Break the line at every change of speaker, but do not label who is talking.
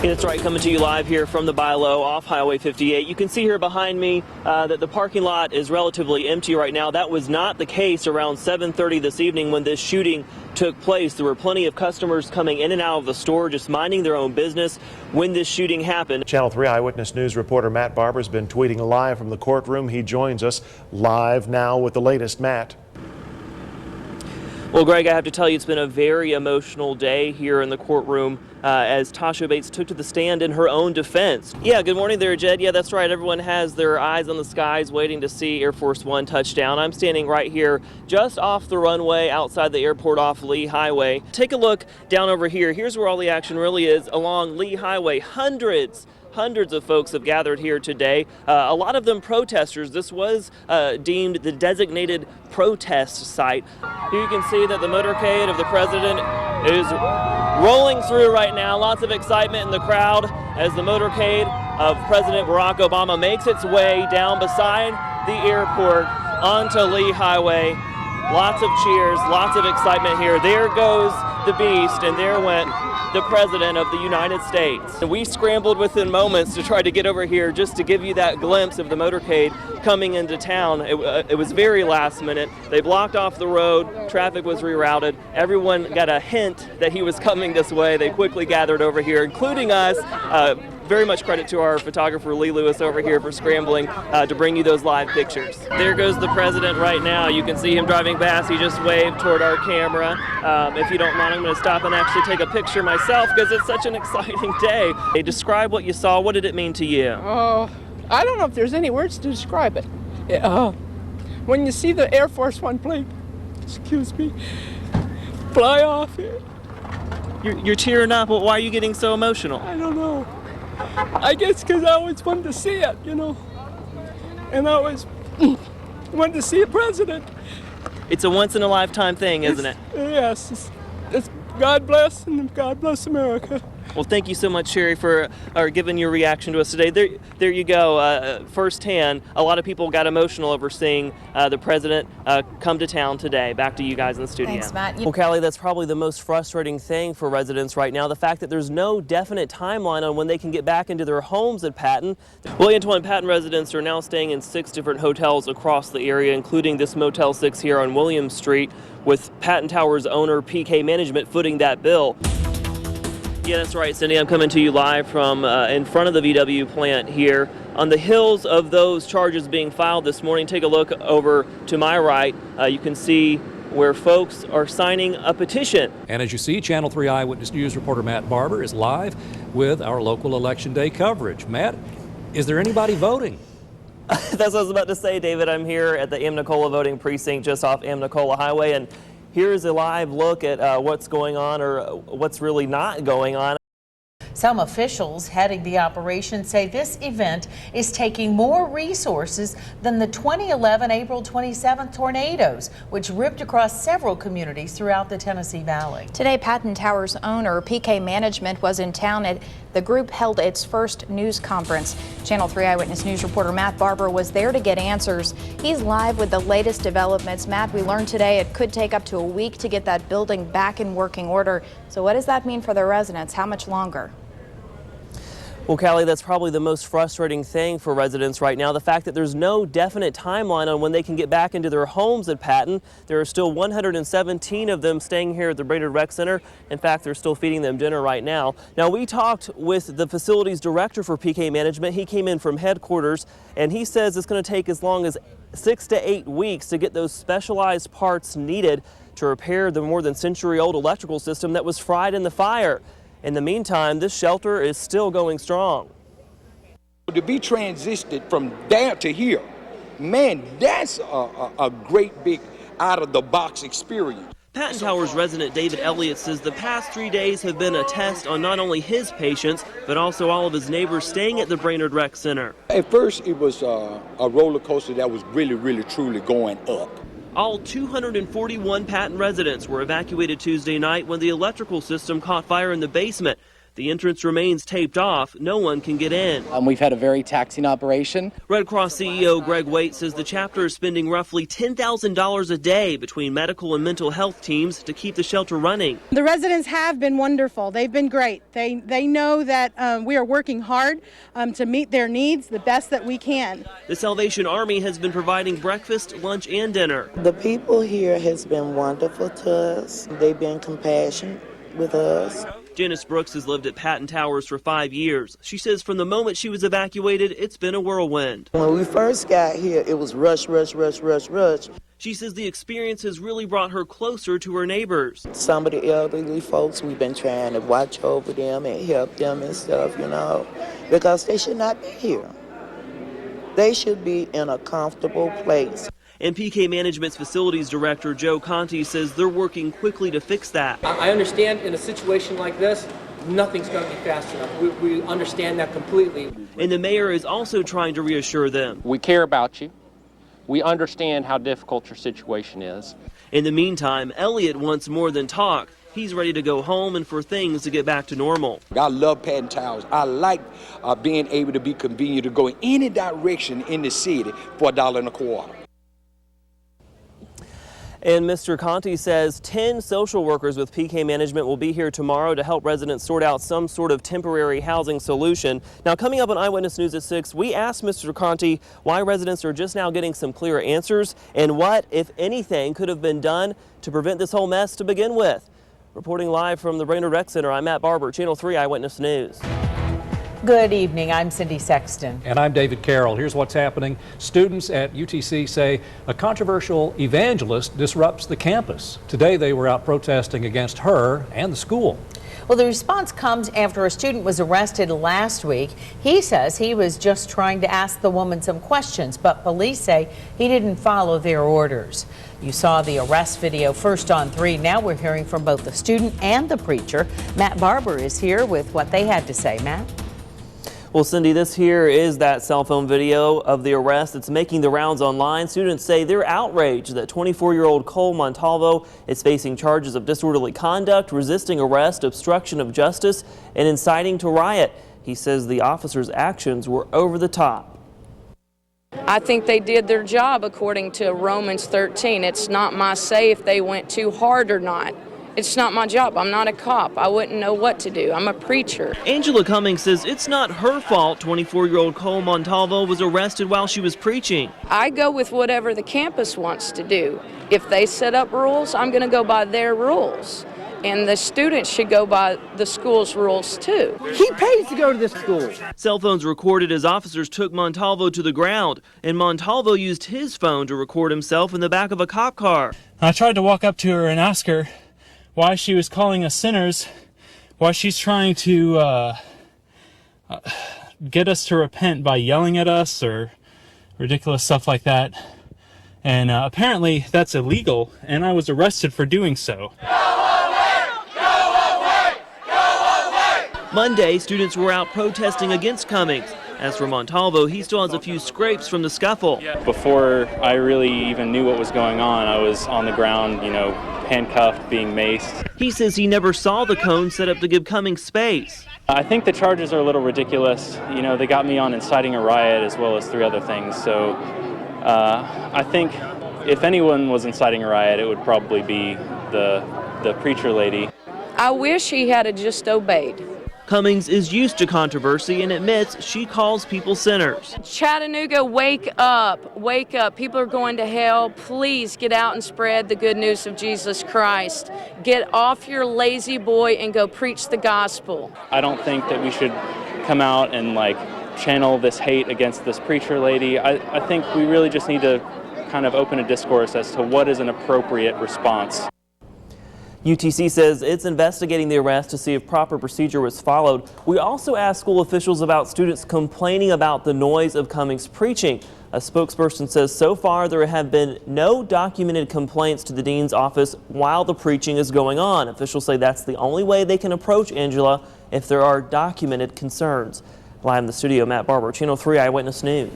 That's right, coming to you live here from the Buy Low off Highway 58. You can see here behind me that the parking lot is relatively empty right now. That was not the case around 7:30 this evening when this shooting took place. There were plenty of customers coming in and out of the store, just minding their own business when this shooting happened.
Channel 3 Eyewitness News reporter Matt Barbour has been tweeting live from the courtroom. He joins us live now with the latest. Matt.
Well, Greg, I have to tell you, it's been a very emotional day here in the courtroom as Tasha Bates took to the stand in her own defense. Yeah, good morning there, Jed. Yeah, that's right. Everyone has their eyes on the skies waiting to see Air Force One touchdown. I'm standing right here just off the runway outside the airport off Lee Highway. Take a look down over here. Here's where all the action really is along Lee Highway. Hundreds of folks have gathered here today, a lot of them protesters. This was deemed the designated protest site. Here you can see that the motorcade of the president is rolling through right now. Lots of excitement in the crowd as the motorcade of President Barack Obama makes its way down beside the airport onto Lee Highway. Lots of cheers, lots of excitement here. There goes the beast, and there went the President of the United States. We scrambled within moments to try to get over here just to give you that glimpse of the motorcade coming into town. It was very last minute. They blocked off the road, traffic was rerouted. Everyone got a hint that he was coming this way. They quickly gathered over here, including us. Very much credit to our photographer Lee Lewis over here for scrambling to bring you those live pictures. There goes the president right now. You can see him driving past. He just waved toward our camera. If you don't mind, I'm going to stop and actually take a picture myself because it's such an exciting day. Hey, describe what you saw. What did it mean to you?
I don't know if there's any words to describe it. When you see the Air Force One plane, excuse me, fly off here.
You're tearing up. Why are you getting so emotional?
I don't know. I guess because I always wanted to see it, you know, and I always wanted to see a president.
It's a once-in-a-lifetime thing, isn't it?
Yes. It's God bless, and God bless America.
Well, thank you so much, Sherry, for giving your reaction to us today. There you go, firsthand. A lot of people got emotional over seeing the president come to town today. Back to you guys in the studio.
Thanks, Matt.
Well, Callie, that's probably the most frustrating thing for residents right now, the fact that there's no definite timeline on when they can get back into their homes at Patton. Well, Antoine, Patton residents are now staying in 6 different hotels across the area, including this Motel 6 here on Williams Street, with Patton Towers owner PK Management footing that bill. Yeah, that's right, Cindy. I'm coming to you live from in front of the VW plant here. On the heels of those charges being filed this morning, take a look over to my right. You can see where folks are signing a petition.
And as you see, Channel 3 Eyewitness News reporter Matt Barbour is live with our local Election Day coverage. Matt, is there anybody voting?
That's what I was about to say, David. I'm here at the Amnicola voting precinct just off Amnicola Highway, and here's a live look at what's going on, or what's really not going on.
Some officials heading the operation say this event is taking more resources than the 2011 April 27th tornadoes, which ripped across several communities throughout the Tennessee Valley.
Today, Patton Towers owner PK Management was in town. The group held its first news conference. Channel 3 Eyewitness News reporter Matt Barbour was there to get answers. He's live with the latest developments. Matt, we learned today it could take up to a week to get that building back in working order. So what does that mean for the residents? How much longer?
Well, Callie, that's probably the most frustrating thing for residents right now, the fact that there's no definite timeline on when they can get back into their homes at Patton. There are still 117 of them staying here at the Brainerd Rec Center. In fact, they're still feeding them dinner right now. Now, we talked with the facilities director for PK Management. He came in from headquarters, and he says it's going to take as long as 6 to 8 weeks to get those specialized parts needed to repair the more than century-old electrical system that was fried in the fire. In the meantime, this shelter is still going strong.
To be transitioned from there to here, man, that's a great big out-of-the-box experience.
Patton Towers resident David Elliott says the past 3 days have been a test on not only his patients, but also all of his neighbors staying at the Brainerd Rec Center.
At first, it was a roller coaster that was really, truly going up.
All 241 Patton residents were evacuated Tuesday night when the electrical system caught fire in the basement. The entrance remains taped off. No one can get in.
We've had a very taxing operation.
Red Cross CEO Greg Waite says the chapter is spending roughly $10,000 a day between medical and mental health teams to keep the shelter running.
The residents have been wonderful. They've been great. They know that we are working hard to meet their needs the best that we can.
The Salvation Army has been providing breakfast, lunch, and dinner.
The people here has been wonderful to us. They've been compassionate with us.
Janice Brooks has lived at Patton Towers for 5 years. She says from the moment she was evacuated, it's been a whirlwind.
When we first got here, it was rush, rush, rush, rush, rush.
She says the experience has really brought her closer to her neighbors.
Some of the elderly folks, we've been trying to watch over them and help them and stuff, because they should not be here. They should be in a comfortable place.
And PK Management's facilities director, Joe Conti, says they're working quickly to fix that.
I understand in a situation like this, nothing's going to be fast enough. We understand that completely.
And the mayor is also trying to reassure them.
We care about you. We understand how difficult your situation is.
In the meantime, Elliot wants more than talk. He's ready to go home and for things to get back to normal.
I love Patton Towers. I like being able to be convenient to go in any direction in the city for $1.25.
And Mr. Conti says 10 social workers with PK Management will be here tomorrow to help residents sort out some sort of temporary housing solution. Now, coming up on Eyewitness News at 6, we asked Mr. Conti why residents are just now getting some clearer answers and what, if anything, could have been done to prevent this whole mess to begin with. Reporting live from the Brainerd Rec Center, I'm Matt Barbour, Channel 3 Eyewitness News.
Good evening. I'm Cindy Sexton.
And I'm David Carroll. Here's what's happening. Students at UTC say a controversial evangelist disrupts the campus. Today they were out protesting against her and the school.
Well, the response comes after a student was arrested last week. He says he was just trying to ask the woman some questions, but police say he didn't follow their orders. You saw the arrest video first on 3. Now we're hearing from both the student and the preacher. Matt Barbour is here with what they had to say. Matt?
Well, Cindy, this here is that cell phone video of the arrest. It's making the rounds online. Students say they're outraged that 24-year-old Cole Montalvo is facing charges of disorderly conduct, resisting arrest, obstruction of justice, and inciting to riot. He says the officers' actions were over the top.
I think they did their job according to Romans 13. It's not my say if they went too hard or not. It's not my job. I'm not a cop. I wouldn't know what to do. I'm a preacher.
Angela Cummings says it's not her fault 24-year-old Cole Montalvo was arrested while she was preaching.
I go with whatever the campus wants to do. If they set up rules, I'm going to go by their rules. And the students should go by the school's rules, too.
He pays to go to this school.
Cell phones recorded as officers took Montalvo to the ground, and Montalvo used his phone to record himself in the back of a cop car.
I tried to walk up to her and ask her why she was calling us sinners, why she's trying to get us to repent by yelling at us or ridiculous stuff like that. And apparently that's illegal, and I was arrested for doing so.
Monday, students were out protesting against Cummings. As for Montalvo, he still has a few scrapes from the scuffle.
Before I really even knew what was going on, I was on the ground, handcuffed, being maced.
He says he never saw the cone set up to give Cummings space.
I think the charges are a little ridiculous. They got me on inciting a riot as well as 3 other things. So I think if anyone was inciting a riot, it would probably be the preacher lady.
I wish he had just obeyed.
Cummings is used to controversy and admits she calls people sinners.
Chattanooga, wake up. Wake up. People are going to hell. Please get out and spread the good news of Jesus Christ. Get off your lazy boy and go preach the gospel.
I don't think that we should come out and channel this hate against this preacher lady. I think we really just need to kind of open a discourse as to what is an appropriate response.
UTC says it's investigating the arrest to see if proper procedure was followed. We also asked school officials about students complaining about the noise of Cummings preaching. A spokesperson says so far there have been no documented complaints to the dean's office while the preaching is going on. Officials say that's the only way they can approach Angela if there are documented concerns. Live in the studio, Matt Barbour, Channel 3 Eyewitness News.